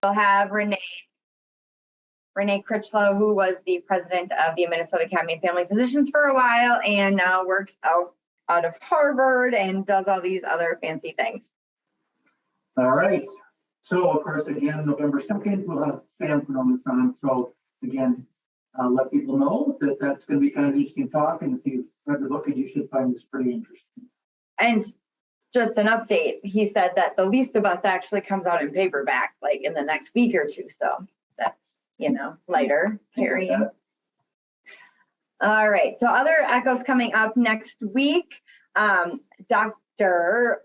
We'll have Renee Critchlow, who was the president of the Minnesota Academy of Family Physicians for a while and now works out of Harvard and does all these other fancy things. All right. So, of course, again, November 2nd, we'll have Sam put on this on. So, again, let people know that that's going to be kind of interesting talk. And if you've read the book, you should find this pretty interesting. And just an update, he said that the Least of Us actually comes out in paperback like in the next week or two. So that's, you know, lighter carrying. All right. So other echoes coming up next week. Dr.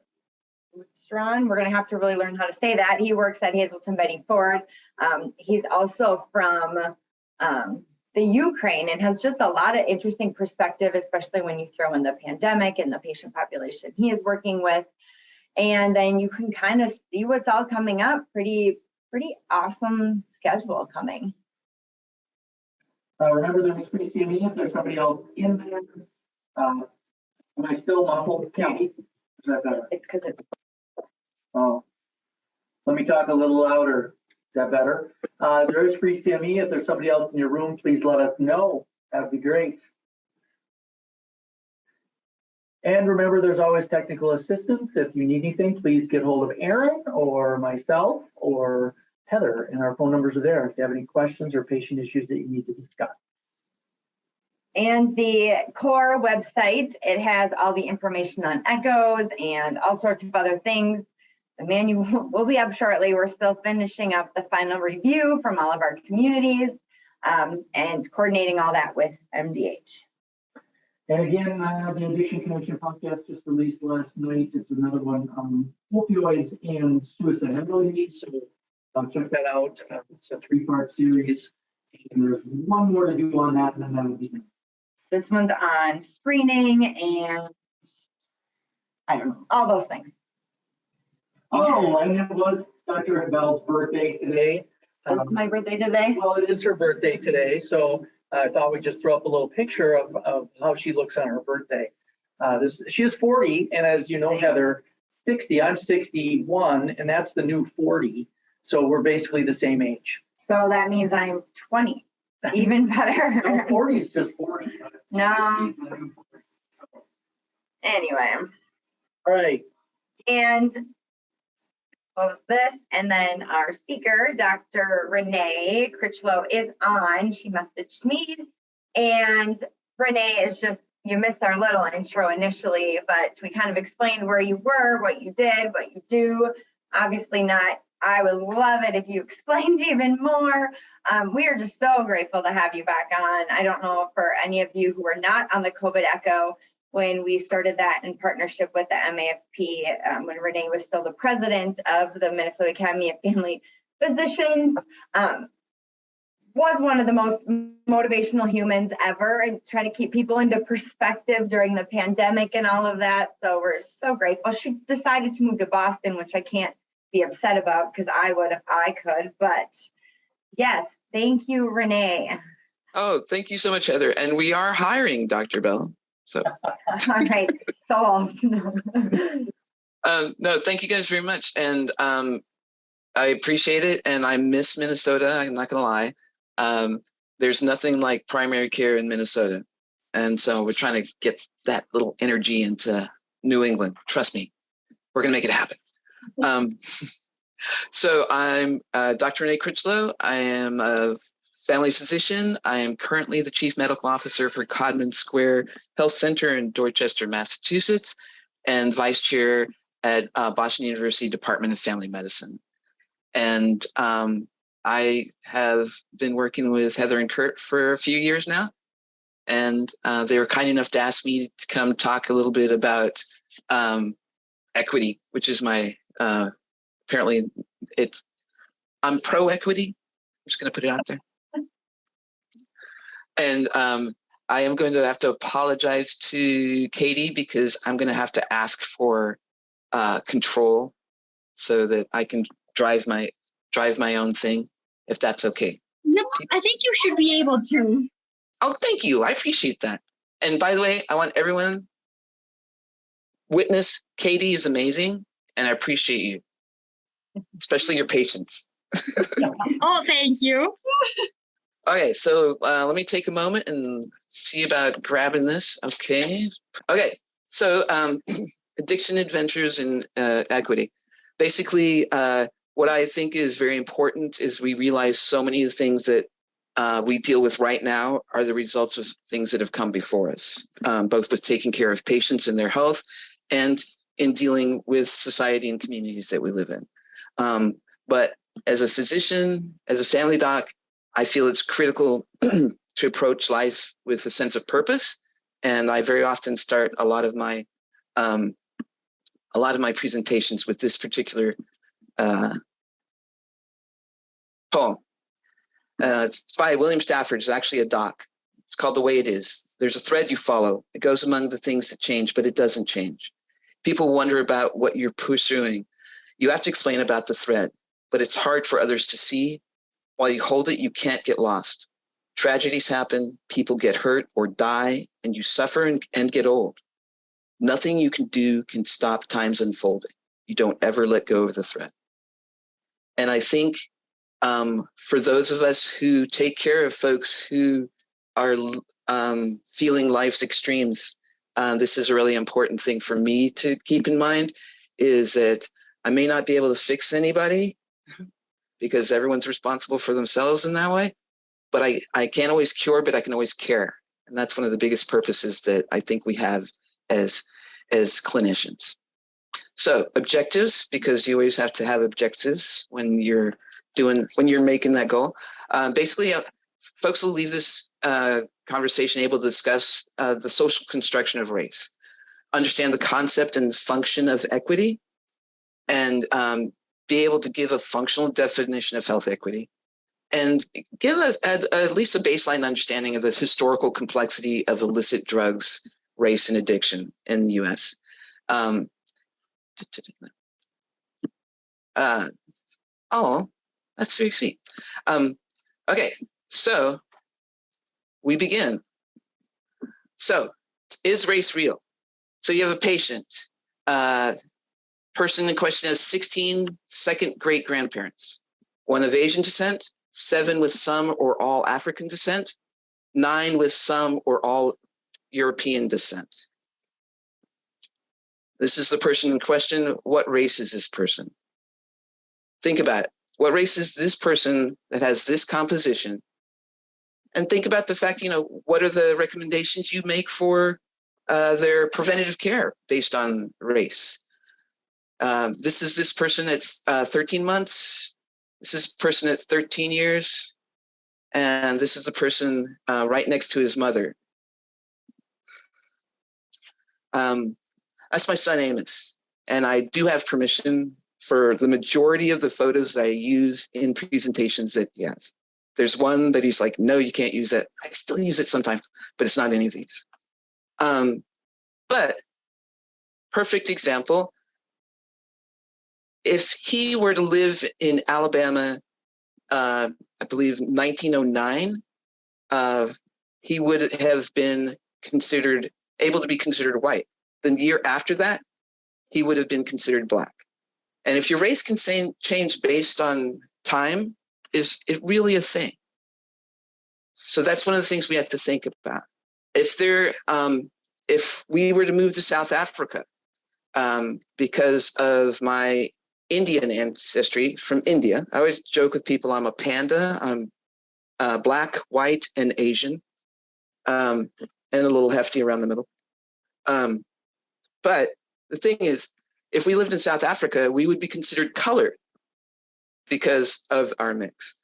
Strong, we're going to have to really learn how to say that. He works at Hazleton Betty Ford. He's also from the Ukraine and has just a lot of interesting perspective, especially when you throw in the pandemic and the patient population he is working with. And then you can kind of see what's all coming up. Pretty awesome schedule coming. Remember, there's free CME if there's somebody else in there. Am I still muffled, Katie? Is that better? It's because it's. Oh, let me talk a little louder. Is that better? There is free CME. If there's somebody else in your room, please let us know. That'd be great. And remember, there's always technical assistance. If you need anything, please get hold of Aaron or myself or Heather, and our phone numbers are there if you have any questions or patient issues that you need to discuss. And the core website, it has all the information on echoes and all sorts of other things. The manual will be up shortly. We're still finishing up the final review from all of our communities and coordinating all that with MDH. And again, the Addiction Connection podcast just released last night. It's another one on opioids and suicidality. So check that out. It's a 3-part series. And there's one more to do on that, and then that'll be it. This one's on screening and I don't know, all those things. Oh, and it was Dr. Bell's birthday today. It's my birthday today. Well, it is her birthday today, so I thought we'd just throw up a little picture of how she looks on her birthday. She is 40, and as you know, Heather, 60. I'm 61, and that's the new 40. So we're basically the same age. So that means I'm 20. Even better. No, 40 is just 40. No. Anyway. All right. And close this, and then our speaker, Dr. Renee Critchlow, is on. She messaged me, and Renee is just, you missed our little intro initially, but we kind of explained where you were, what you did, what you do. Obviously not, I would love it if you explained even more. We are just so grateful to have you back on. I don't know for any of you who are not on the COVID Echo, when we started that in partnership with the MAFP, when Renee was still the president of the Minnesota Academy of Family Physicians, was one of the most motivational humans ever, and trying to keep people into perspective during the pandemic and all of that. So we're so grateful. She decided to move to Boston, which I can't be upset about because I would if I could. But yes, thank you, Renee. Oh, thank you so much, Heather. And we are hiring, Dr. Bell. So. All right, so. No, thank you guys very much. And I appreciate it. And I miss Minnesota. I'm not going to lie. There's nothing like primary care in Minnesota. And so we're trying to get that little energy into New England. Trust me, we're going to make it happen. So I'm Dr. Renee Critchlow. I am a family physician. I am currently the Chief Medical Officer for Codman Square Health Center in Dorchester, Massachusetts, and Vice Chair at Boston University Department of Family Medicine. And I have been working with Heather and Kurt for a few years now. And they were kind enough to ask me to come talk a little bit about equity, which is my, apparently I'm pro-equity. I'm just going to put it out there. And I am going to have to apologize to Katie because I'm going to have to ask for control so that I can drive my own thing, if that's okay. No, I think you should be able to. Oh, thank you. I appreciate that. And by the way, I want everyone witness Katie is amazing, and I appreciate you, especially your patience. Oh, thank you. Okay, so let me take a moment and see about grabbing this. Okay. Okay, so addiction adventures and equity. Basically, what I think is very important is we realize so many of the things that we deal with right now are the results of things that have come before us, both with taking care of patients and their health and in dealing with society and communities that we live in. But as a physician, as a family doc, I feel it's critical to approach life with a sense of purpose. And I very often start a lot of my presentations with this particular poem. It's by William Stafford. It's actually a doc. It's called The Way It Is. There's a thread you follow. It goes among the things that change, but it doesn't change. People wonder about what you're pursuing. You have to explain about the thread, but it's hard for others to see. While you hold it, you can't get lost. Tragedies happen, people get hurt or die, and you suffer and get old. Nothing you can do can stop time's unfolding. You don't ever let go of the thread. And I think for those of us who take care of folks who are feeling life's extremes, this is a really important thing for me to keep in mind, is that I may not be able to fix anybody because everyone's responsible for themselves in that way, but I can't always cure, but I can always care. And that's one of the biggest purposes that I think we have as clinicians. So objectives, because you always have to have objectives when you're making that goal. Basically, folks will leave this conversation able to discuss the social construction of race, understand the concept and function of equity, and be able to give a functional definition of health equity, and give us at least a baseline understanding of this historical complexity of illicit drugs, race, and addiction in the U.S. Oh, that's very sweet. Okay, so we begin. So, is race real? So you have a patient. Person in question has 16 second great grandparents, 1 of Asian descent, 7 with some or all African descent, 9 with some or all European descent. This is the person in question. What race is this person? Think about it. What race is this person that has this composition? And think about the fact, what are the recommendations you make for their preventative care based on race? This is this person that's 13 months. This is person at 13 years. And this is the person right next to his mother. That's my son, Amos. And I do have permission for the majority of the photos that I use in presentations that, yes, there's one that he's like, no, you can't use it. I still use it sometimes, but it's not any of these. But perfect example, if he were to live in Alabama, I believe 1909, he would have been able to be considered white. The year after that, he would have been considered black. And if your race can change based on time, is it really a thing? So that's one of the things we have to think about. If we were to move to South Africa, because of my Indian ancestry from India, I always joke with people, I'm a panda. I'm black, white, and Asian, and a little hefty around the middle. But the thing is, if we lived in South Africa, we would be considered colored because of our mix.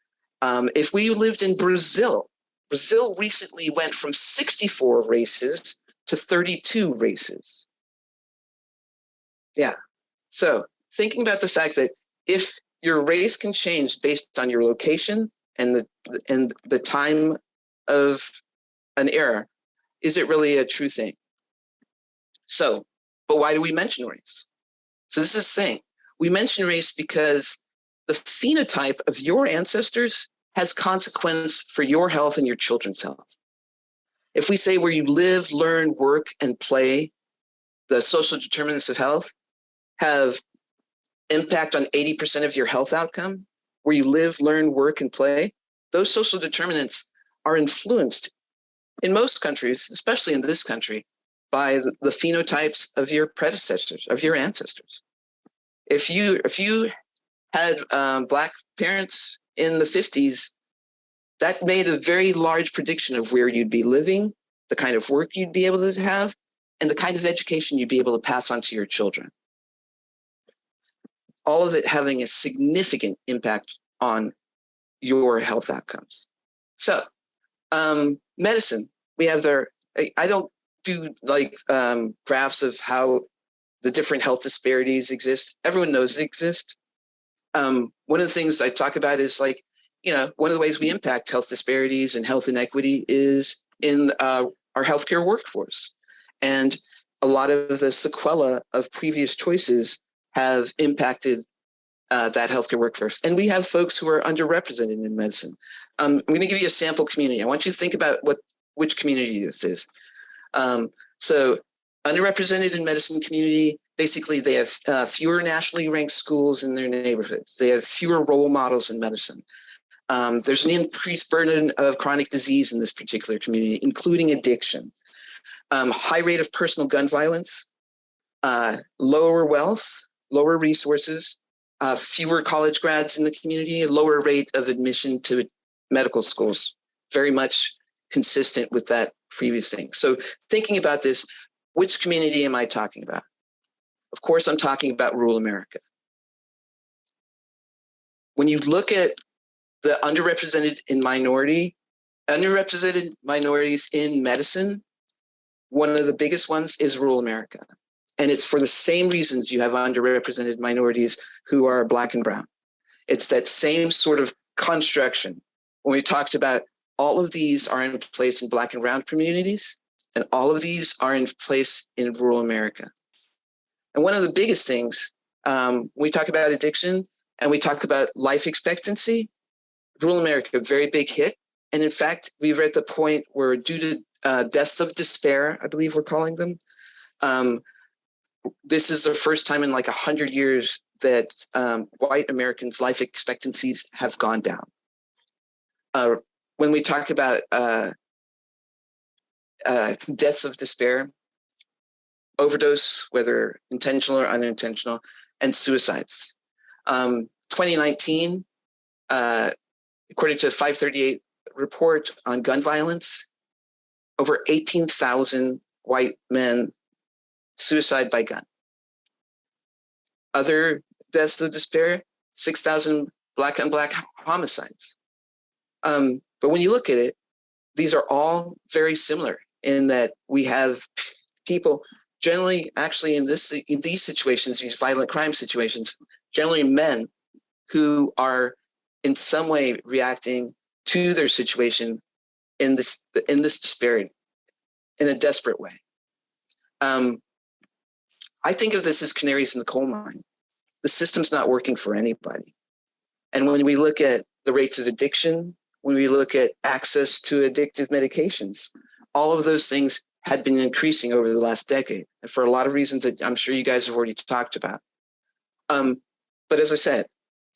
If we lived in Brazil recently went from 64 races to 32 races. Yeah. So thinking about the fact that if your race can change based on your location and the time of an era, is it really a true thing? So, but why do we mention race? So this is the thing. We mention race because the phenotype of your ancestors has consequence for your health and your children's health. If we say where you live, learn, work, and play, the social determinants of health have impact on 80% of your health outcome, where you live, learn, work, and play, those social determinants are influenced in most countries, especially in this country, by the phenotypes of your predecessors, of your ancestors. If you had Black parents in the 50s, that made a very large prediction of where you'd be living, the kind of work you'd be able to have, and the kind of education you'd be able to pass on to your children. All of it having a significant impact on your health outcomes. So, medicine, we have I don't do like graphs of how the different health disparities exist. Everyone knows they exist. One of the things I talk about is like, one of the ways we impact health disparities and health inequity is in our healthcare workforce. And a lot of the sequela of previous choices have impacted that healthcare workforce. And we have folks who are underrepresented in medicine. I'm going to give you a sample community. I want you to think about which community this is. So underrepresented in medicine community, basically they have fewer nationally ranked schools in their neighborhoods. They have fewer role models in medicine. There's an increased burden of chronic disease in this particular community, including addiction. High rate of personal gun violence, lower wealth, lower resources, fewer college grads in the community, a lower rate of admission to medical schools, very much consistent with that previous thing. So thinking about this, which community am I talking about? Of course, I'm talking about rural America. When you look at the underrepresented minorities in medicine, one of the biggest ones is rural America. And it's for the same reasons you have underrepresented minorities who are Black and brown. It's that same sort of construction. When we talked about all of these are in place in Black and brown communities, and all of these are in place in rural America. And one of the biggest things, we talk about addiction and we talk about life expectancy, rural America, a very big hit. And in fact, we're at the point where due to deaths of despair, I believe we're calling them, this is the first time in like 100 years that white Americans' life expectancies have gone down. When we talk about deaths of despair, overdose, whether intentional or unintentional, and suicides. 2019, according to the 538 report on gun violence, over 18,000 white men suicide by gun. Other deaths of despair, 6,000 Black on Black homicides. But when you look at it, these are all very similar in that we have people generally actually in these situations, these violent crime situations, generally men who are in some way reacting to their situation in this disparity, in a desperate way. I think of this as canaries in the coal mine. The system's not working for anybody. And when we look at the rates of addiction, when we look at access to addictive medications, all of those things had been increasing over the last decade, and for a lot of reasons that I'm sure you guys have already talked about. But as I said,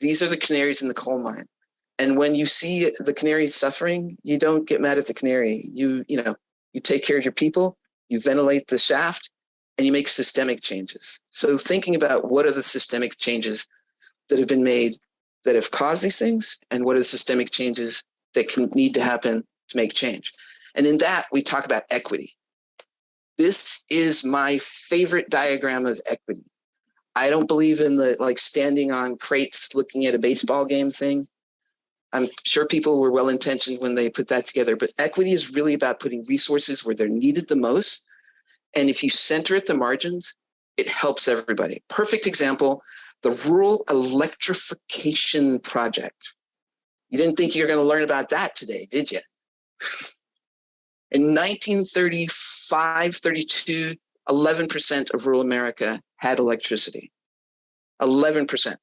these are the canaries in the coal mine. And when you see the canary suffering, you don't get mad at the canary. You take care of your people, you ventilate the shaft, and you make systemic changes. So thinking about what are the systemic changes that have been made that have caused these things, and what are the systemic changes that need to happen to make change. And in that, we talk about equity. This is my favorite diagram of equity. I don't believe in the standing on crates looking at a baseball game thing. I'm sure people were well-intentioned when they put that together, but equity is really about putting resources where they're needed the most. And if you center at the margins, it helps everybody. Perfect example, the Rural Electrification Project. You didn't think you were going to learn about that today, did you? In 1935, 32, 11% of rural America had electricity. 11%.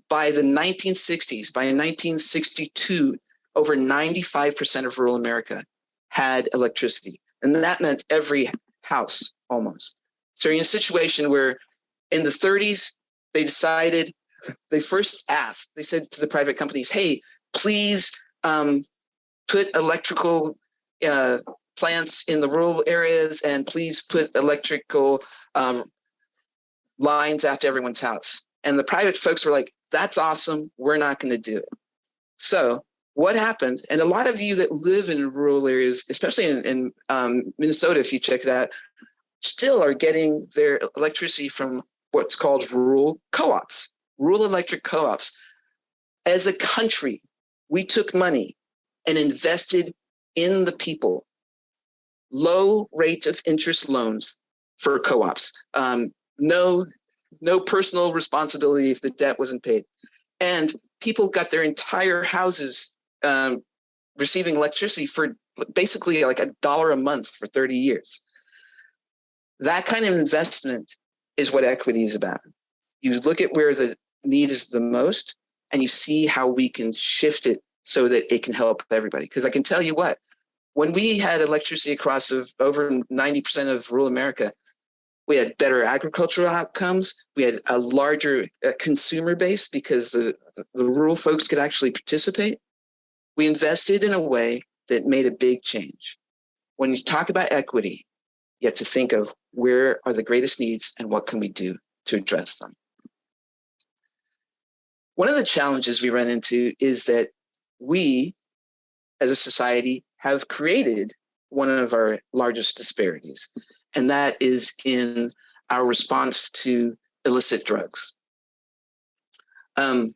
By the 1960s, by 1962, over 95% of rural America had electricity. And that meant every house almost. So you're in a situation where in the 30s, they decided they first asked, they said to the private companies, hey, please put electrical plants in the rural areas, and please put electrical lines out to everyone's house. And the private folks were like, that's awesome. We're not going to do it. So what happened, and a lot of you that live in rural areas, especially in Minnesota, if you check it out, still are getting their electricity from what's called rural co-ops, rural electric co-ops. As a country, we took money and invested in the people, low rate of interest loans for co-ops. No personal responsibility if the debt wasn't paid. And people got their entire houses receiving electricity for basically like $1 a month for 30 years. That kind of investment is what equity is about. You look at where the need is the most, and you see how we can shift it so that it can help everybody. Because I can tell you what, when we had electricity across over 90% of rural America, we had better agricultural outcomes. We had a larger consumer base because the rural folks could actually participate. We invested in a way that made a big change. When you talk about equity, you have to think of where are the greatest needs and what can we do to address them. One of the challenges we run into is that we, as a society, have created one of our largest disparities, and that is in our response to illicit drugs. And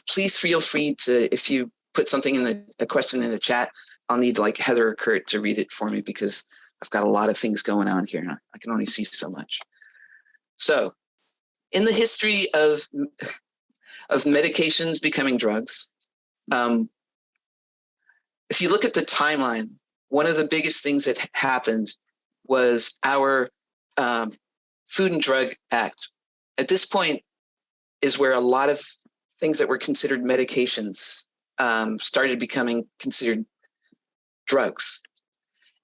please feel free to, if you put something in a question in the chat, I'll need like Heather or Kurt to read it for me because I've got a lot of things going on here. I can only see so much. So in the history of medications becoming drugs, if you look at the timeline, one of the biggest things that happened was our Food and Drug Act. At this point is where a lot of things that were considered medications started becoming considered drugs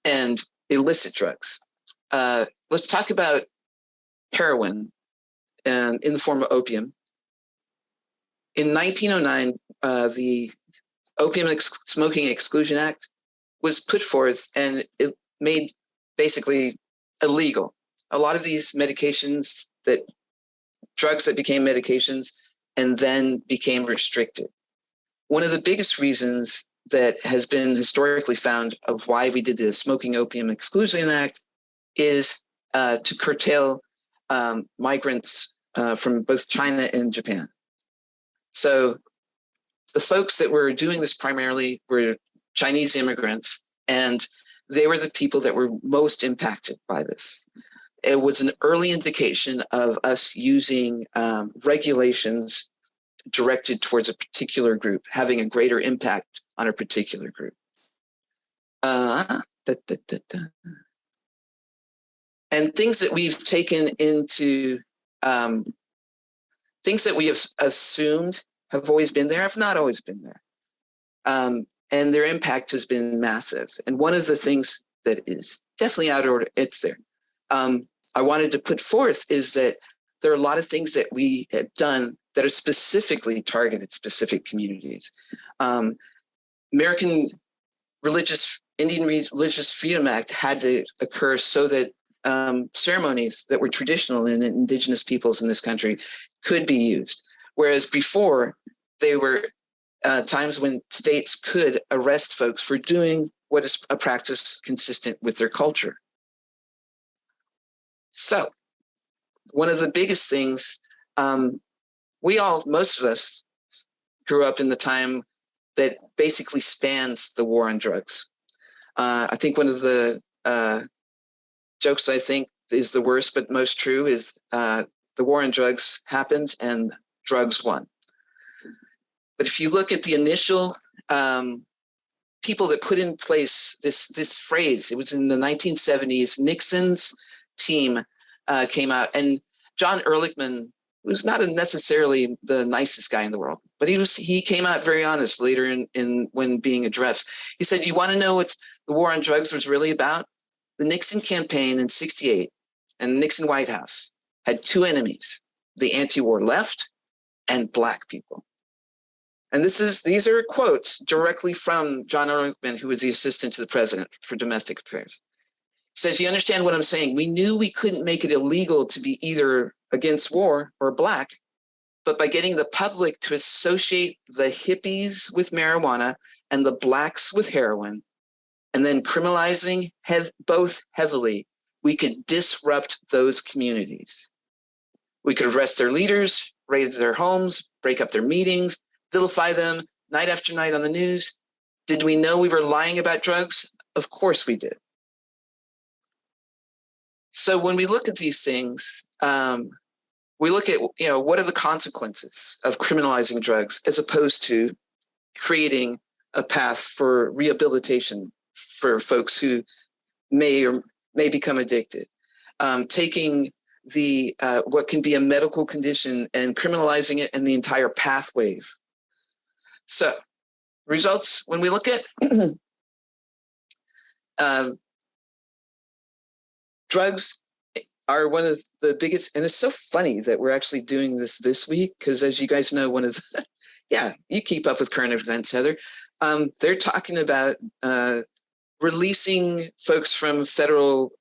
and illicit drugs. Let's talk about heroin in the form of opium. In 1909, the Opium Smoking Exclusion Act was put forth, and it made basically illegal a lot of these medications, drugs that became medications and then became restricted. One of the biggest reasons that has been historically found of why we did the Smoking Opium Exclusion Act is to curtail migrants from both China and Japan. So the folks that were doing this primarily were Chinese immigrants, and they were the people that were most impacted by this. It was an early indication of us using regulations directed towards a particular group, having a greater impact on a particular group. And things that we've taken into, things that we have assumed have always been there, have not always been there. And their impact has been massive. And one of the things that is definitely out of order, it's there. I wanted to put forth is that there are a lot of things that we had done that are specifically targeted specific communities. Indian Religious Freedom Act had to occur so that ceremonies that were traditional in indigenous peoples in this country could be used. Whereas before, they were times when states could arrest folks for doing what is a practice consistent with their culture. So one of the biggest things, most of us grew up in the time that basically spans the war on drugs. I think one of the jokes I think is the worst but most true is the war on drugs happened and drugs won. But if you look at the initial people that put in place this phrase, it was in the 1970s, Nixon's team came out, and John Ehrlichman was not necessarily the nicest guy in the world, but he came out very honest later in when being addressed. He said, "You want to know what the war on drugs was really about? The Nixon campaign in '68 and the Nixon White House had two enemies: the anti-war left and Black people. And these are quotes directly from John Ehrlichman, who was the assistant to the president for domestic affairs. He says, you understand what I'm saying? We knew we couldn't make it illegal to be either against war or Black, but by getting the public to associate the hippies with marijuana and the Blacks with heroin, and then criminalizing both heavily, we could disrupt those communities. We could arrest their leaders, raid their homes, break up their meetings, vilify them night after night on the news. Did we know we were lying about drugs? Of course we did. So when we look at these things, we look at, what are the consequences of criminalizing drugs as opposed to creating a path for rehabilitation for folks who may become addicted. Taking the what can be a medical condition and criminalizing it in the entire pathway. So results, when we look at drugs are one of the biggest, and it's so funny that we're actually doing this week, because as you guys know, one of the, you keep up with current events, Heather. They're talking about releasing folks from federal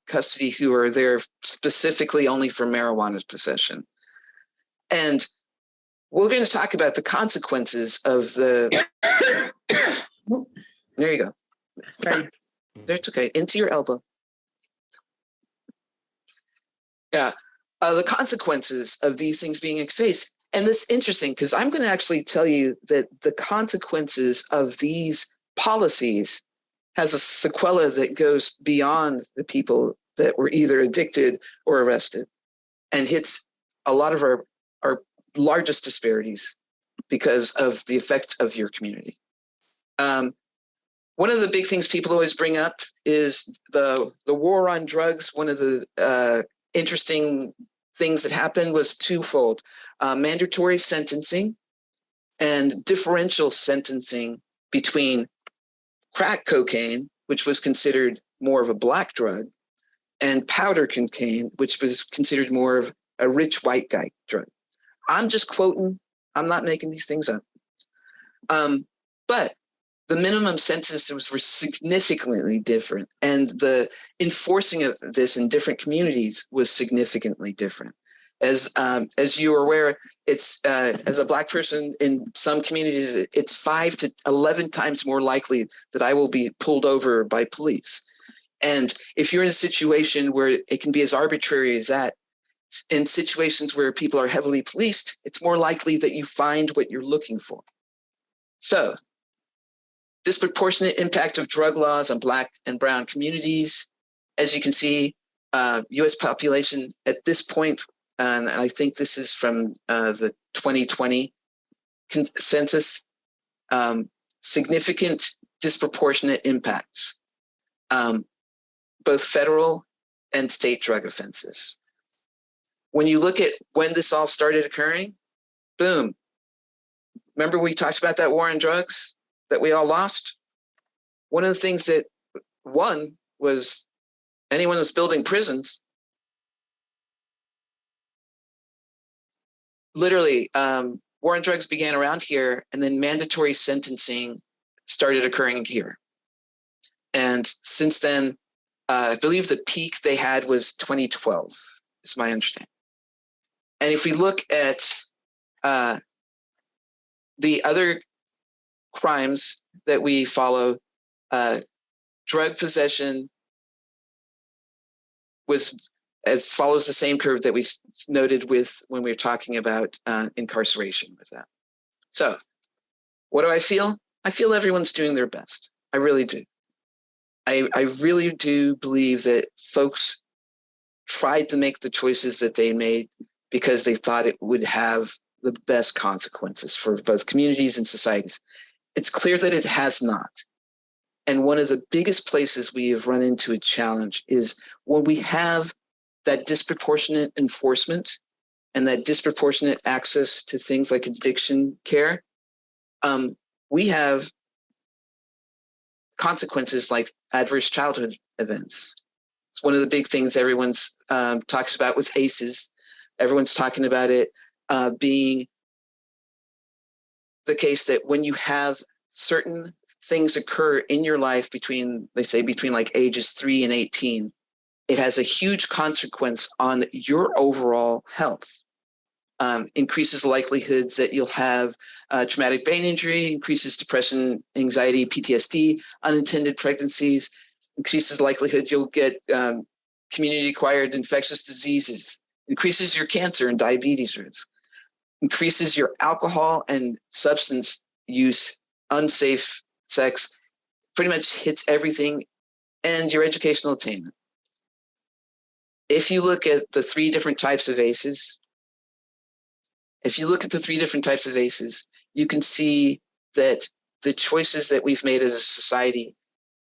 custody who are there specifically only for marijuana possession. And we're going to talk about the consequences of the, there you go. Sorry. That's okay, into your elbow. Yeah, the consequences of these things being faced. And that's interesting because I'm going to actually tell you that the consequences of these policies has a sequela that goes beyond the people that were either addicted or arrested and hits a lot of our largest disparities because of the effect of your community. One of the big things people always bring up is the war on drugs. One of the interesting things that happened was twofold: mandatory sentencing and differential sentencing between crack cocaine, which was considered more of a Black drug, and powder cocaine, which was considered more of a rich white guy drug. I'm just quoting, I'm not making these things up. But the minimum sentences were significantly different, and the enforcing of this in different communities was significantly different. As you are aware, it's as a Black person in some communities, it's 5 to 11 times more likely that I will be pulled over by police. And if you're in a situation where it can be as arbitrary as that, in situations where people are heavily policed, it's more likely that you find what you're looking for. So, disproportionate impact of drug laws on Black and brown communities. As you can see, U.S. population at this point, and I think this is from the 2020 census, significant disproportionate impacts, both federal and state drug offenses. When you look at when this all started occurring, boom. Remember we talked about that war on drugs that we all lost? One of the things that won was anyone that's building prisons. Literally, war on drugs began around here, and then mandatory sentencing started occurring here. And since then, I believe the peak they had was 2012, is my understanding. And if we look at the other crimes that we follow, drug possession follows the same curve that we noted with when we were talking about incarceration with that. So what do I feel? I feel everyone's doing their best. I really do. I really do believe that folks tried to make the choices that they made because they thought it would have the best consequences for both communities and societies. It's clear that it has not. And one of the biggest places we have run into a challenge is when we have that disproportionate enforcement and that disproportionate access to things like addiction care, we have consequences like adverse childhood events. It's one of the big things everyone's talks about with ACEs. Everyone's talking about it being the case that when you have certain things occur in your life between, they say between like ages 3 and 18, it has a huge consequence on your overall health. Increases likelihoods that you'll have traumatic brain injury, increases depression, anxiety, PTSD, unintended pregnancies, increases likelihood you'll get community-acquired infectious diseases, increases your cancer and diabetes risk, increases your alcohol and substance use, unsafe sex, pretty much hits everything, and your educational attainment. If you look at the 3 different types of ACEs, you can see that the choices that we've made as a society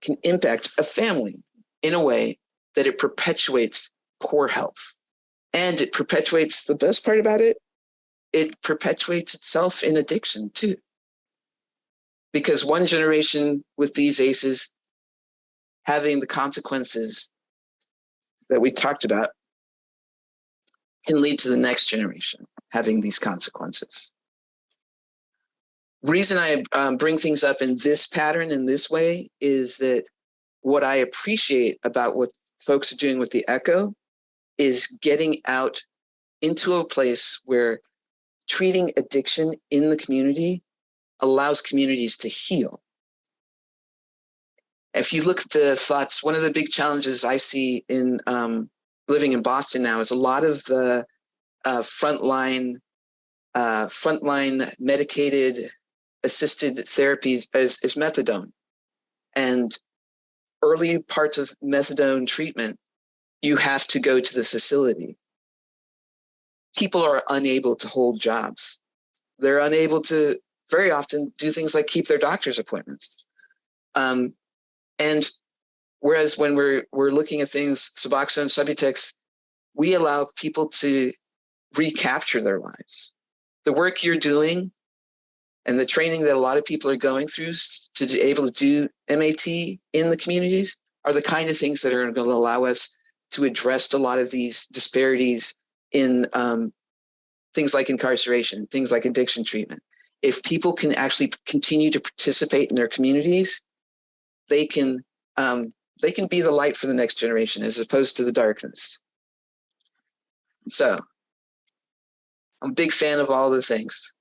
can impact a family in a way that it perpetuates poor health. And it perpetuates, the best part about it, it perpetuates itself in addiction too. Because one generation with these ACEs having the consequences that we talked about can lead to the next generation having these consequences. Reason I bring things up in this pattern, in this way, is that what I appreciate about what folks are doing with the ECHO is getting out into a place where treating addiction in the community allows communities to heal. If you look at the thoughts, one of the big challenges I see in living in Boston now is a lot of the frontline medicated assisted therapy is methadone. And early parts of methadone treatment, you have to go to the facility. People are unable to hold jobs. They're unable to very often do things like keep their doctor's appointments. And whereas when we're looking at things, Suboxone, Subutex, we allow people to recapture their lives. The work you're doing and the training that a lot of people are going through to be able to do MAT in the communities are the kind of things that are going to allow us to address a lot of these disparities in things like incarceration, things like addiction treatment. If people can actually continue to participate in their communities, they can be the light for the next generation as opposed to the darkness. So I'm a big fan of all the things.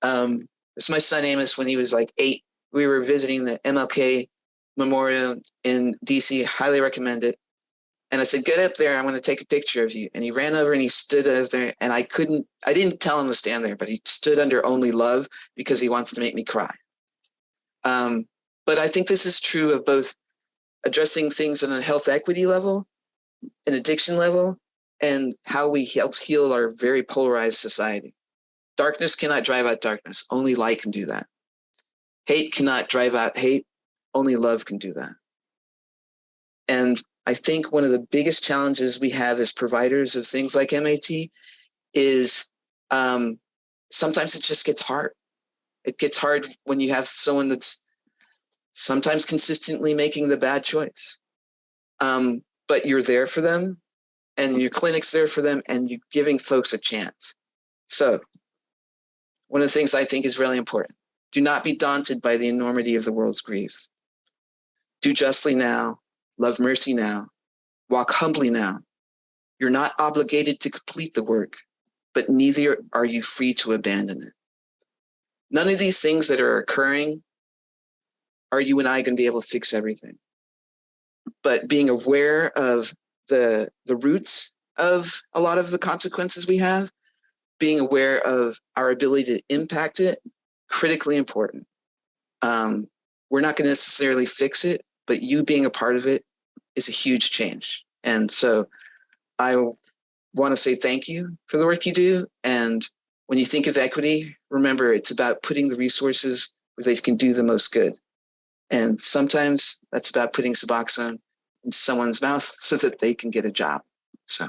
It's my son Amos when he was like 8. We were visiting the MLK Memorial in DC. Highly recommend it. And I said, get up there. I'm going to take a picture of you. And he ran over and he stood over there. And I didn't tell him to stand there, but he stood under Only Love because he wants to make me cry. But I think this is true of both addressing things on a health equity level, an addiction level, and how we help heal our very polarized society. Darkness cannot drive out darkness. Only light can do that. Hate cannot drive out hate. Only love can do that. And I think one of the biggest challenges we have as providers of things like MAT is sometimes it just gets hard. It gets hard when you have someone that's sometimes consistently making the bad choice. But you're there for them and your clinic's there for them and you're giving folks a chance. So one of the things I think is really important, do not be daunted by the enormity of the world's grief. Do justly now, love mercy now, walk humbly now. You're not obligated to complete the work, but neither are you free to abandon it. None of these things that are occurring are you and I going to be able to fix everything. But being aware of the roots of a lot of the consequences we have, being aware of our ability to impact it, critically important. We're not going to necessarily fix it, but you being a part of it is a huge change. And so I want to say thank you for the work you do. And when you think of equity, remember it's about putting the resources where they can do the most good. And sometimes that's about putting Suboxone in someone's mouth so that they can get a job. So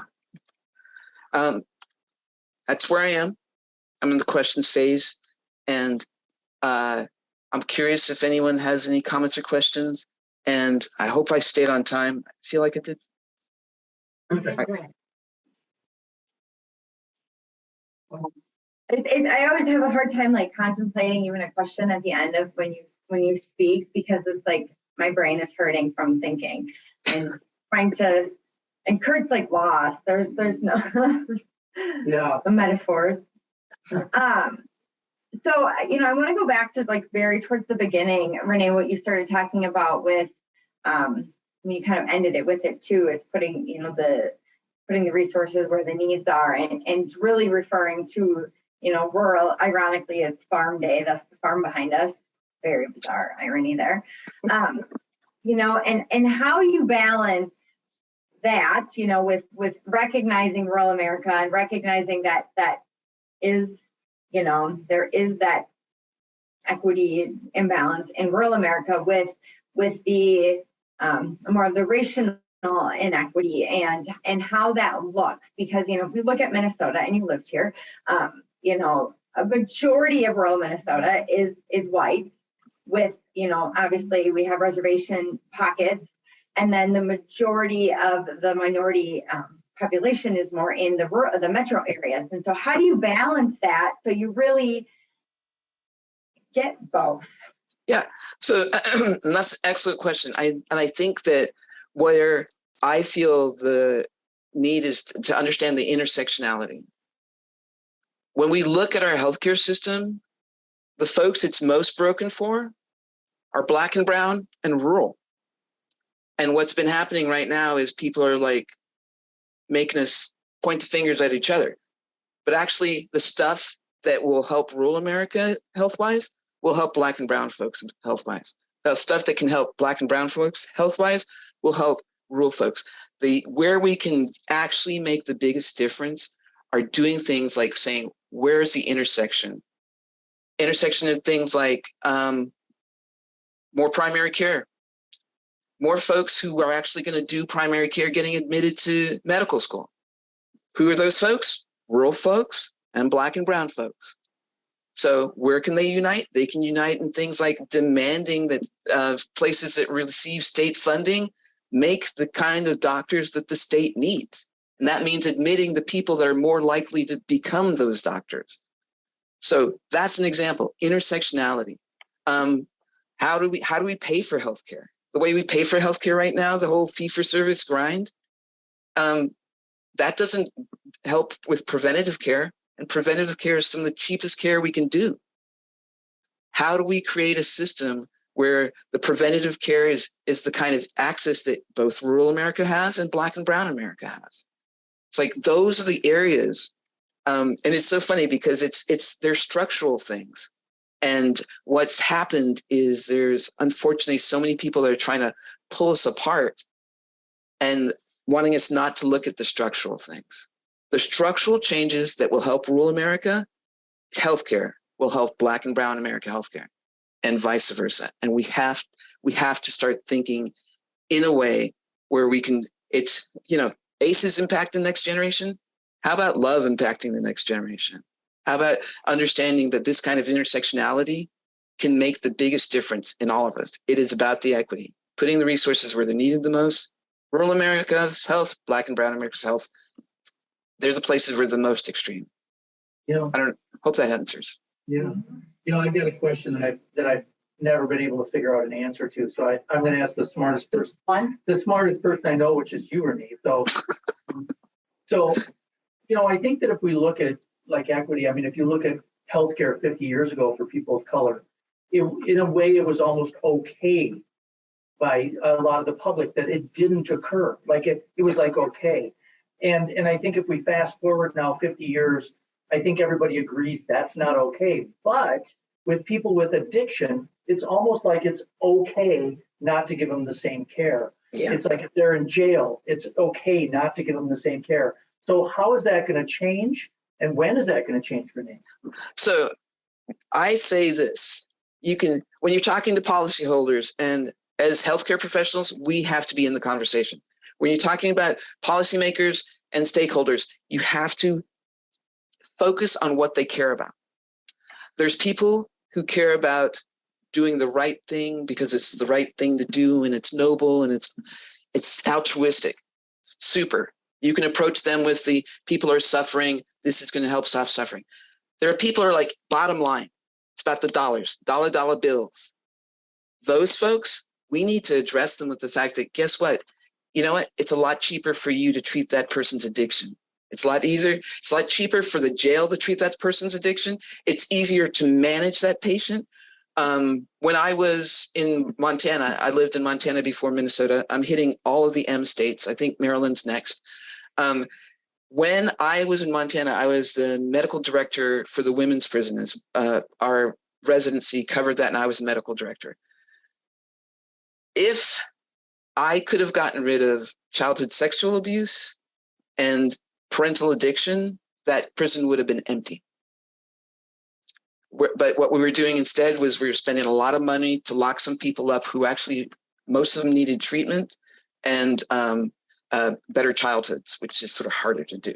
that's where I am. I'm in the questions phase. And I'm curious if anyone has any comments or questions. And I hope I stayed on time. I feel like I did. Okay. I always have a hard time like contemplating even a question at the end of when you speak, because it's like my brain is hurting from thinking and trying to, and Kurt's like lost. There's no the metaphors. So, I want to go back to like very towards the beginning, Renee, what you started talking about with, when you kind of ended it with it too, is putting the resources where the needs are, and really referring to, rural. Ironically, it's Farm Day. That's the farm behind us. Very bizarre irony there. And how you balance that, with recognizing rural America and recognizing that is, there is that equity imbalance in rural America with the more of the racial inequity and how that looks. Because, if we look at Minnesota, and you lived here, a majority of rural Minnesota is white, with, obviously we have reservation pockets, and then the majority of the minority population is more in the metro areas. And so how do you balance that so you really get both? Yeah, so and that's an excellent question. I think that where I feel the need is to understand the intersectionality. When we look at our healthcare system, the folks it's most broken for are Black and brown and rural. And what's been happening right now is people are like making us point the fingers at each other. But actually, the stuff that will help rural America health-wise will help Black and brown folks health-wise. The stuff that can help Black and brown folks health-wise will help rural folks. Where we can actually make the biggest difference are doing things like saying, where's the intersection? Intersection of things like more primary care, more folks who are actually going to do primary care getting admitted to medical school. Who are those folks? Rural folks and Black and brown folks. So where can they unite? They can unite in things like demanding that places that receive state funding make the kind of doctors that the state needs. And that means admitting the people that are more likely to become those doctors. So that's an example, intersectionality. How do we pay for healthcare? The way we pay for healthcare right now, the whole fee-for-service grind, that doesn't help with preventative care. And preventative care is some of the cheapest care we can do. How do we create a system where the preventative care is the kind of access that both rural America has and Black and brown America has? It's like those are the areas. And it's so funny because they're structural things. And what's happened is there's unfortunately so many people that are trying to pull us apart and wanting us not to look at the structural things. The structural changes that will help rural America healthcare will help Black and brown America healthcare, and vice versa. And we have to start thinking in a way where we can, ACEs impact the next generation. How about love impacting the next generation? How about understanding that this kind of intersectionality can make the biggest difference in all of us? It is about the equity, putting the resources where they're needed the most. Rural America's health, Black and brown America's health, they're the places where the most extreme. I hope that answers. Yeah. I've got a question that I've never been able to figure out an answer to. So I'm going to ask the smartest person. The smartest person I know, which is you, Renee. So, I think that if we look at like equity, I mean, if you look at healthcare 50 years ago for people of color, in a way, it was almost okay by a lot of the public that it didn't occur. Like it was like, okay. And I think if we fast forward now 50 years, I think everybody agrees that's not okay. But with people with addiction, it's almost like it's okay not to give them the same care. Yeah. It's like if they're in jail, it's okay not to give them the same care. So how is that going to change? And when is that going to change, Renee? So I say this, when you're talking to policyholders and as healthcare professionals, we have to be in the conversation. When you're talking about policymakers and stakeholders, you have to focus on what they care about. There's people who care about doing the right thing because it's the right thing to do and it's noble and it's altruistic. Super. You can approach them with the people are suffering. This is going to help stop suffering. There are people who are like, bottom line, it's about the dollars, dollar bills. Those folks, we need to address them with the fact that, guess what? You know what? It's a lot cheaper for you to treat that person's addiction. It's a lot easier. It's a lot cheaper for the jail to treat that person's addiction. It's easier to manage that patient. When I was in Montana, I lived in Montana before Minnesota. I'm hitting all of the M states. I think Maryland's next. When I was in Montana, I was the medical director for the women's prisons. Our residency covered that, and I was the medical director. If I could have gotten rid of childhood sexual abuse and parental addiction, that prison would have been empty. But what we were doing instead was we were spending a lot of money to lock some people up who actually, most of them needed treatment and better childhoods, which is sort of harder to do.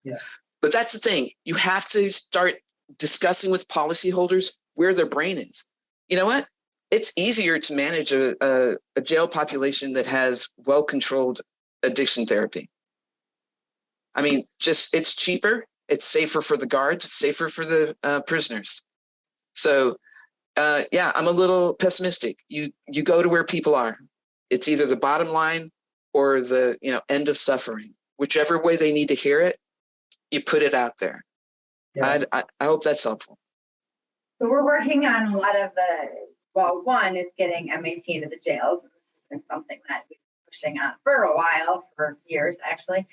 Yeah. But that's the thing. You have to start discussing with policyholders where their brain is. You know what? It's easier to manage a jail population that has well-controlled addiction therapy. I mean, it's cheaper, it's safer for the guards, it's safer for the prisoners. So, yeah, I'm a little pessimistic. You go to where people are. It's either the bottom line or the end of suffering. Whichever way they need to hear it, you put it out there. Yeah. I hope that's helpful. So we're working on a lot of one is getting MAT into the jails. It's something that we've been pushing on for a while, for years actually.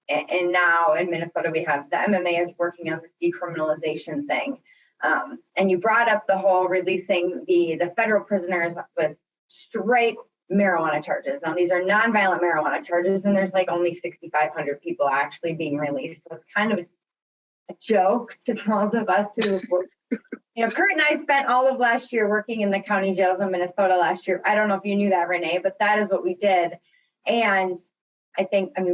And now in Minnesota, we have the MMA is working on this decriminalization thing. And you brought up the whole releasing the federal prisoners with straight marijuana charges. Now, these are nonviolent marijuana charges, and there's like only 6,500 people actually being released. So it's kind of a joke to those of us who worked. Kurt and I spent all of last year working in the county jails in Minnesota last year. I don't know if you knew that, Renee, but that is what we did. And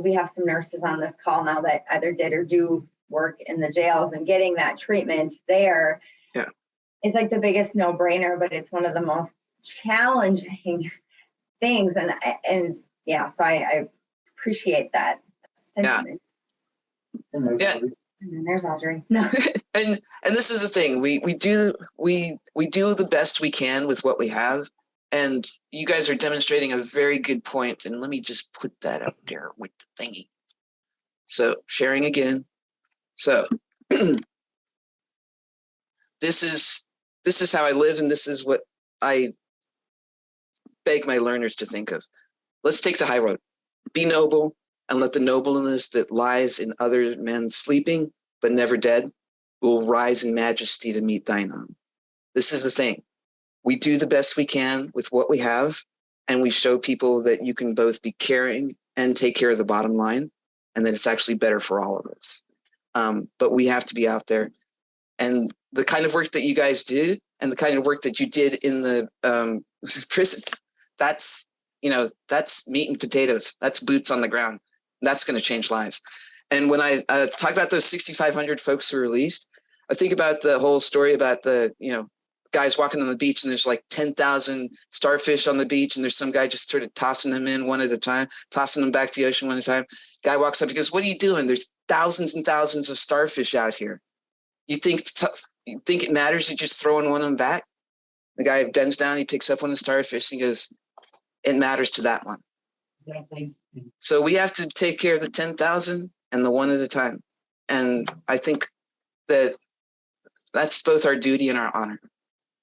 we have some nurses on this call now that either did or do work in the jails, and getting that treatment there is like the biggest no-brainer, but it's one of the most challenging things. And yeah, so I appreciate that. Yeah. Yeah. And there's Audrey. No. And this is the thing. We do the best we can with what we have. And you guys are demonstrating a very good point. And let me just put that up there with the thingy. So sharing again. So this is how I live, and this is what I beg my learners to think of. Let's take the high road. Be noble, and let the nobleness that lies in other men sleeping but never dead will rise in majesty to meet thine own. This is the thing. We do the best we can with what we have, and we show people that you can both be caring and take care of the bottom line, and that it's actually better for all of us. But we have to be out there. And the kind of work that you guys did and the kind of work that you did in the prison, that's meat and potatoes. That's boots on the ground. That's going to change lives. And when I talk about those 6,500 folks who were released, I think about the whole story about the, guys walking on the beach, and there's like 10,000 starfish on the beach, and there's some guy just sort of tossing them in one at a time, tossing them back to the ocean one at a time. Guy walks up, he goes, "What are you doing? There's thousands and thousands of starfish out here. You think it matters you just throwing one of them back?" The guy bends down, he picks up one of the starfish, and he goes, "It matters to that one." Exactly. So we have to take care of the 10,000 and the one at a time. And I think that's both our duty and our honor.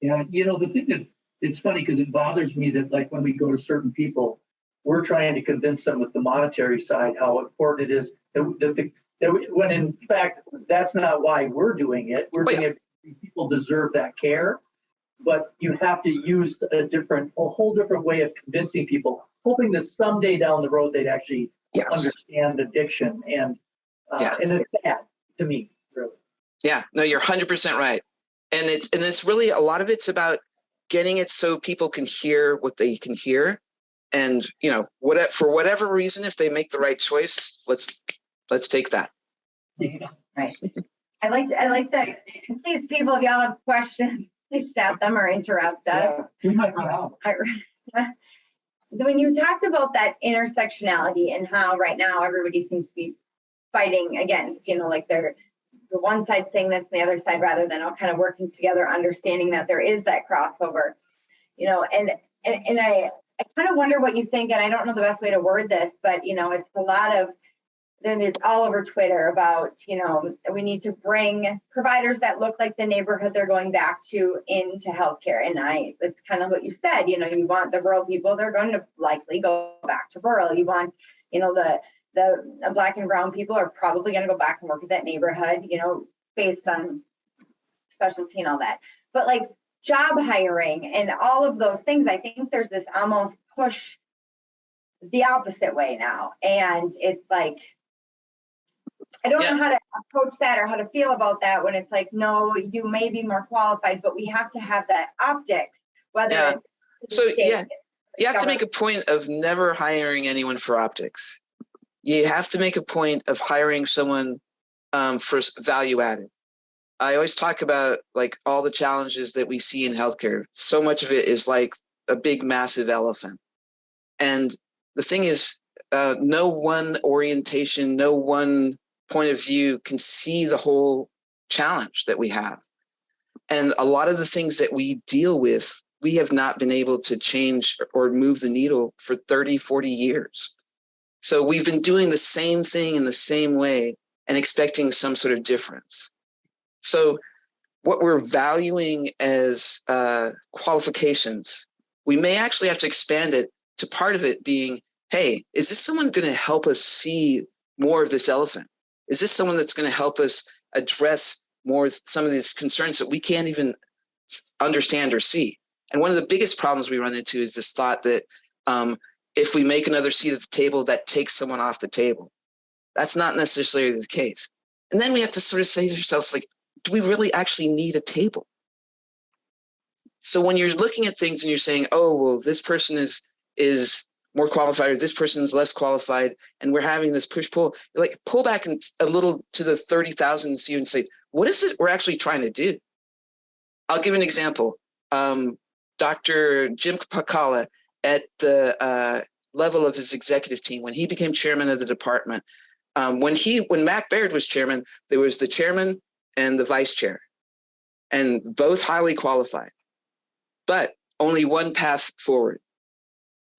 Yeah, the thing that it's funny because it bothers me that like when we go to certain people, we're trying to convince them with the monetary side how important it is when in fact that's not why we're doing it. We're doing it because people deserve that care, but you have to use a whole different way of convincing people, hoping that someday down the road they'd actually understand addiction, and it's sad to me, really. Yeah, no, you're 100% right. And it's really, a lot of it's about getting it so people can hear what they can hear. And, for whatever reason, if they make the right choice, let's take that. Yeah, right. I like that. Please, people, if y'all have questions, please stop them or interrupt us. We might run out. When you talked about that intersectionality and how right now everybody seems to be fighting against, like the one side saying this and the other side, rather than all kind of working together, understanding that there is that crossover, you know, and I kind of wonder what you think, and I don't know the best way to word this, but, you know, it's a lot of, then it's all over Twitter about, you know, we need to bring providers that look like the neighborhood they're going back to into healthcare. And it's kind of what you said, you know, you want the rural people, they're going to likely go back to rural. You want, you know, the Black and brown people are probably going to go back and work at that neighborhood, you know, based on specialty and all that. But like job hiring and all of those things, I think there's this almost push the opposite way now. And it's like, I don't know how to approach that or how to feel about that when it's like, no, you may be more qualified, but we have to have that optics, whether it's you have to make a point of never hiring anyone for optics. You have to make a point of hiring someone for value added. I always talk about like all the challenges that we see in healthcare. So much of it is like a big, massive elephant. And the thing is, no one orientation, no one point of view can see the whole challenge that we have. And a lot of the things that we deal with, we have not been able to change or move the needle for 30, 40 years. So we've been doing the same thing in the same way and expecting some sort of difference. So what we're valuing as qualifications, we may actually have to expand it to part of it being, hey, is this someone going to help us see more of this elephant? Is this someone that's going to help us address more some of these concerns that we can't even understand or see? And one of the biggest problems we run into is this thought that if we make another seat at the table, that takes someone off the table. That's not necessarily the case. And then we have to sort of say to ourselves, like, do we really actually need a table? So when you're looking at things and you're saying, oh, well, this person is more qualified or this person is less qualified, and we're having this push-pull, like pull back a little to the 30,000 and see and say, what is it we're actually trying to do? I'll give an example. Dr. Jim Pakala, at the level of his executive team, when he became chairman of the department, when Mac Baird was chairman, there was the chairman and the vice chair, and both highly qualified, but only one path forward.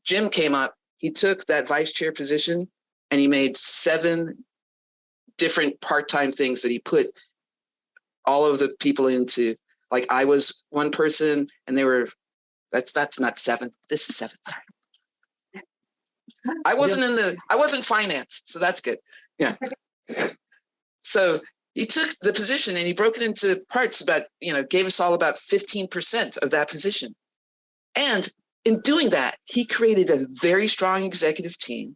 Jim came up, he took that vice chair position and he made 7 different part-time things that he put all of the people into. Like I was one person and they were, that's not 7. This is 7, sorry. I wasn't finance, so that's good. Yeah. So he took the position and he broke it into parts about, gave us all about 15% of that position. And in doing that, he created a very strong executive team.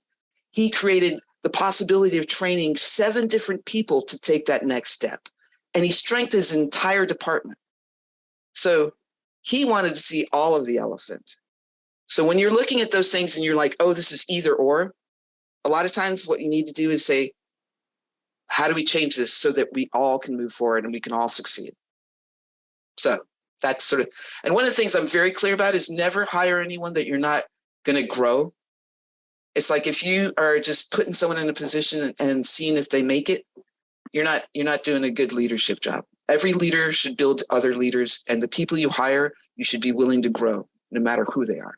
He created the possibility of training 7 different people to take that next step. And he strengthened his entire department. So he wanted to see all of the elephant. So when you're looking at those things and you're like, oh, this is either or, a lot of times what you need to do is say, how do we change this so that we all can move forward and we can all succeed? So that's sort of, and one of the things I'm very clear about is never hire anyone that you're not going to grow. It's like if you are just putting someone in a position and seeing if they make it, you're not doing a good leadership job. Every leader should build other leaders, and the people you hire, you should be willing to grow, no matter who they are.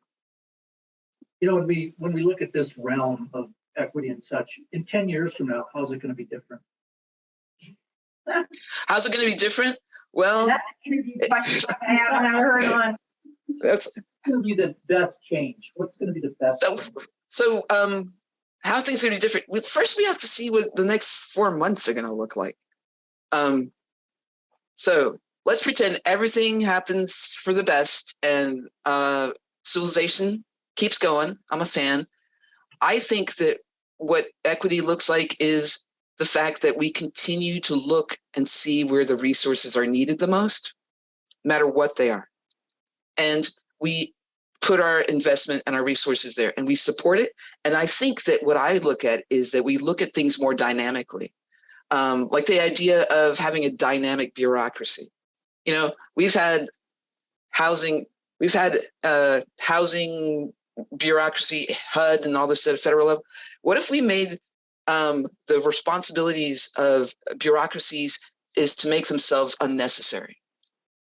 When we look at this realm of equity and such, in 10 years from now, how's it going to be different? How's it going to be different? Well, that's an interview question I haven't ever heard one. What's going to be the best change? What's going to be the best? So how things are going to be different? First, we have to see what the next 4 months are going to look like. So let's pretend everything happens for the best and civilization keeps going. I'm a fan. I think that what equity looks like is the fact that we continue to look and see where the resources are needed the most, no matter what they are. And we put our investment and our resources there and we support it. And I think that what I look at is that we look at things more dynamically. Like the idea of having a dynamic bureaucracy. We've had housing bureaucracy, HUD, and all this at a federal level. What if we made the responsibilities of bureaucracies is to make themselves unnecessary?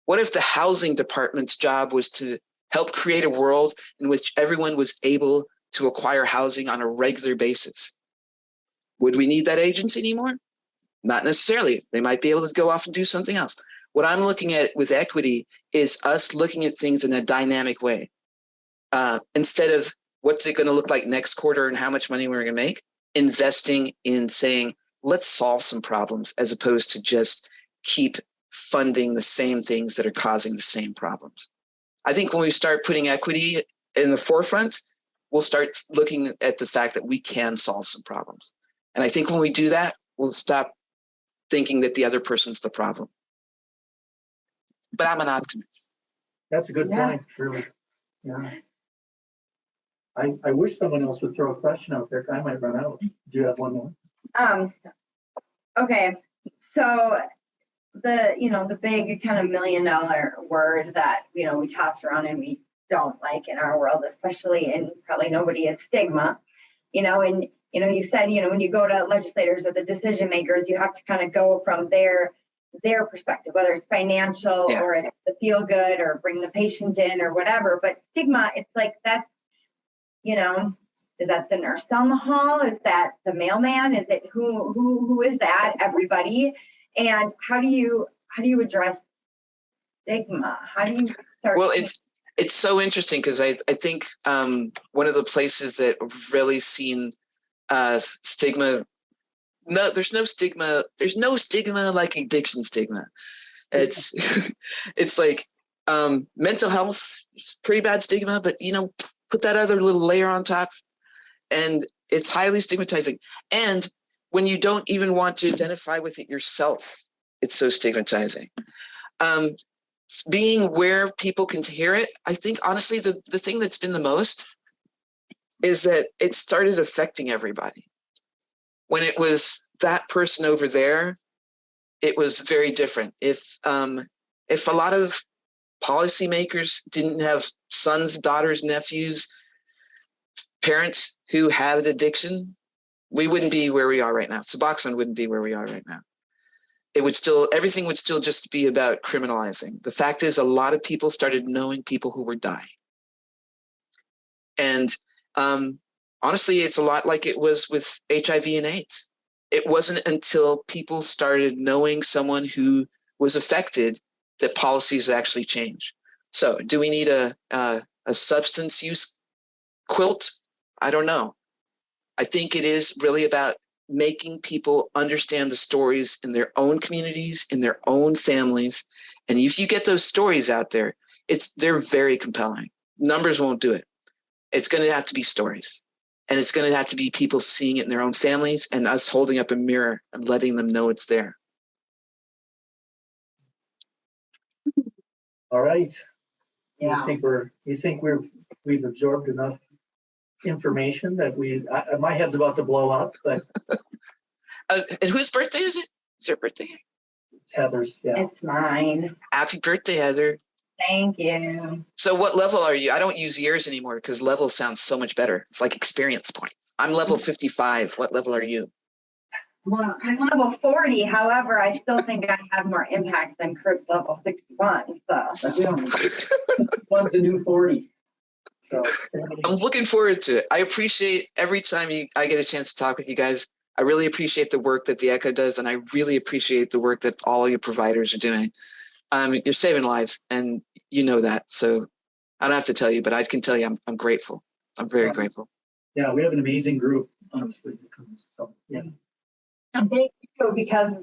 What if the housing department's job was to help create a world in which everyone was able to acquire housing on a regular basis? Would we need that agency anymore? Not necessarily. They might be able to go off and do something else. What I'm looking at with equity is us looking at things in a dynamic way. Instead of what's it going to look like next quarter and how much money we're going to make, investing in saying, let's solve some problems as opposed to just keep funding the same things that are causing the same problems. I think when we start putting equity in the forefront, we'll start looking at the fact that we can solve some problems. And I think when we do that, we'll stop thinking that the other person's the problem. But I'm an optimist. That's a good point, really. Yeah. I wish someone else would throw a question out there. I might run out. Do you have one more? Okay. So the big kind of $1 million word that, we toss around and we don't like in our world, especially, and probably nobody, is stigma, and, you said, when you go to legislators or the decision makers, you have to kind of go from their perspective, whether it's financial or it's the feel good or bring the patient in or whatever. But stigma, it's like, that's, is that the nurse down the hall? Is that the mailman? Is it who is that? Everybody. And how do you address stigma? How do you start? Well, it's so interesting because I think one of the places that really seen stigma. No, there's no stigma. There's no stigma like addiction stigma. It's it's like mental health is pretty bad stigma, but put that other little layer on top, and it's highly stigmatizing. And when you don't even want to identify with it yourself, it's so stigmatizing. Being where people can hear it, I think honestly the thing that's been the most is that it started affecting everybody. When it was that person over there, it was very different. If a lot of policymakers didn't have sons, daughters, nephews, parents who had addiction, we wouldn't be where we are right now. Suboxone wouldn't be where we are right now. Everything would still just be about criminalizing. The fact is, a lot of people started knowing people who were dying. And honestly, it's a lot like it was with HIV and AIDS. It wasn't until people started knowing someone who was affected that policies actually change. So do we need a substance use quilt? I don't know. I think it is really about making people understand the stories in their own communities, in their own families. And if you get those stories out there, they're very compelling. Numbers won't do it. It's going to have to be stories. And it's going to have to be people seeing it in their own families and us holding up a mirror and letting them know it's there. All right. Yeah. You think we've absorbed enough information that my head's about to blow up, but and whose birthday is it? Is your birthday? Heather's, yeah. It's mine. Happy birthday, Heather. Thank you. So what level are you? I don't use years anymore because level sounds so much better. It's like experience points. I'm level 55. What level are you? Well, I'm level 40. However, I still think I have more impact than Kurt's level 61. So One's the new 40. So I'm looking forward to it. I appreciate every time I get a chance to talk with you guys. I really appreciate the work that the ECHO does, and I really appreciate the work that all your providers are doing. You're saving lives, and you know that. So I don't have to tell you, but I can tell you I'm grateful. I'm very grateful. Yeah, we have an amazing group, honestly. So, yeah. thank you, because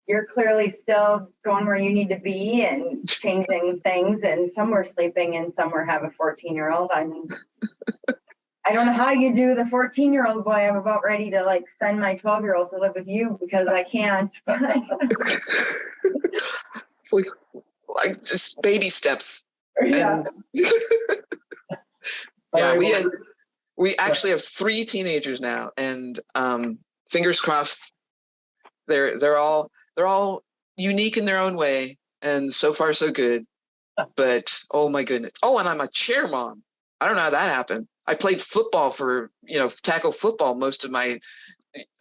you're clearly still going where you need to be and changing things, and some were sleeping and some were have a 14-year-old. I mean, I don't know how you do the 14-year-old boy. I'm about ready to send my 12-year-old to live with you because I can't. Like just baby steps. Yeah. And, we actually have 3 teenagers now, and fingers crossed they're all unique in their own way, and so far so good. But oh my goodness. Oh, and I'm a chair mom. I don't know how that happened. I played football for, tackle football most of my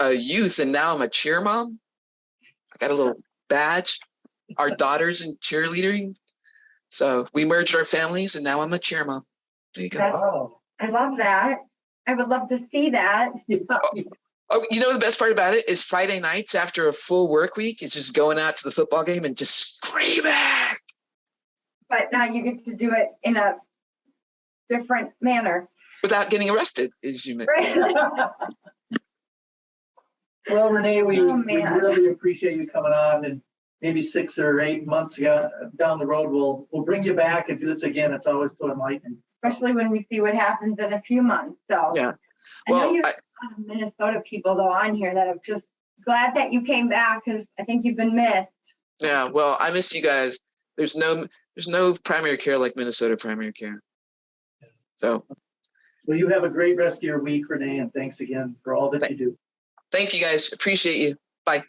youth, and now I'm a cheer mom. I got a little badge, our daughters in cheerleading. So we merged our families and now I'm a cheer mom. There you go. Wow. I love that. I would love to see that. Oh, you know, the best part about it is Friday nights after a full work week is just going out to the football game and just screaming. But now you get to do it in a different manner. Without getting arrested, as you mentioned. Right? Well, Renee, we Oh, man. really appreciate you coming on, and maybe 6 or 8 months down the road, we'll bring you back and do this again. It's always so enlightening. Especially when we see what happens in a few months. So Yeah. I know Well, you have Minnesota people though on here that have just glad that you came back because I think you've been missed. yeah, well, I miss you guys. There's no primary care like Minnesota primary care. So Well, you have a great rest of your week, Renee, and thanks again for all that you do. thank you guys. Appreciate you. Bye.